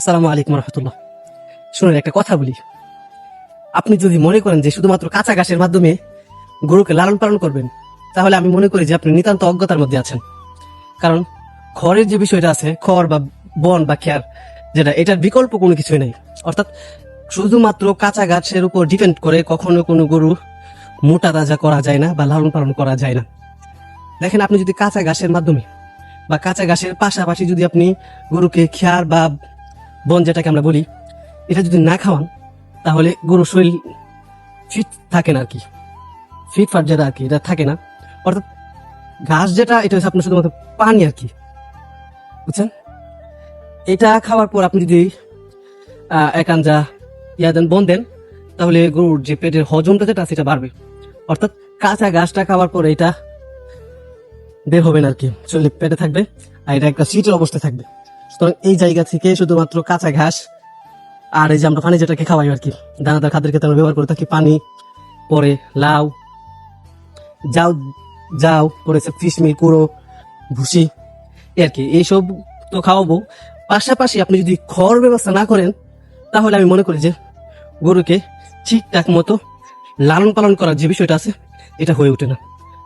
আসসালামু আলাইকুম রহমতুল্লাহ। শুনুন, একটা কথা বলি। আপনি যদি মনে করেন যে শুধুমাত্র কাঁচা ঘাসের মাধ্যমে গরুকে লালন পালন করবেন, তাহলে আমি মনে করি যে আপনি নিতান্ত অজ্ঞতার মধ্যে আছেন। কারণ খড়ের যে বিষয়টা আছে, খড় বা বন বা খেয়ার, যেটা এটার বিকল্প কোনো কিছুই নেই। অর্থাৎ শুধুমাত্র কাঁচা ঘাসের উপর ডিপেন্ড করে কখনো কোনো গরু মোটা তাজা করা যায় না বা লালন পালন করা যায় না। দেখেন, আপনি যদি কাঁচা ঘাসের মাধ্যমে বা কাঁচা ঘাসের পাশাপাশি যদি আপনি গরুকে খেয়ার বা বন যেটাকে আমরা বলি, এটা যদি না খাওয়ান, তাহলে গরুর শরীর ফিট থাকে না আর কি। ফিট ফাট যেটা আর কি, এটা থাকে না। অর্থাৎ ঘাস যেটা, এটা হচ্ছে আপনার শুধুমাত্র পানি আর কি, বুঝছেন? এটা খাওয়ার পর আপনি যদি একাঞ্জা দেন, বন দেন, তাহলে গরুর যে পেটের হজমটা যেটা সেটা বাড়বে। অর্থাৎ কাঁচা ঘাসটা খাওয়ার পরে এটা বের হবে না আর কি, শরীরে পেটে থাকবে, আর এটা একটা সিটের অবস্থায় থাকবে। সুতরাং এই জায়গা থেকে শুধুমাত্র কাঁচা ঘাস আর এই যে আমরা পানি যেটাকে খাওয়াই আর কি, দানাদার খাদ্যের ক্ষেত্রে আমরা ব্যবহার করে থাকি পানি, পরে লাউ, যাও যাও পরেছে ফিশমিল, কুড়ো, ভুসি, আর কি এইসব তো খাওয়াবো। পাশাপাশি আপনি যদি খড় ব্যবস্থা না করেন, তাহলে আমি মনে করি যে গরুকে ঠিকঠাক মতো লালন পালন করার যে বিষয়টা আছে, এটা হয়ে ওঠে না।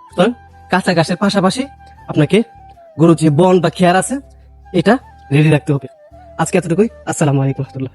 সুতরাং কাঁচা ঘাসের পাশাপাশি আপনাকে গরুর যে বন বা খেয়ার আছে, এটা রেডি রাখতে হবে। আজকে এতটুকুই। আসসালামু আলাইকুম রহমতুল্লাহ।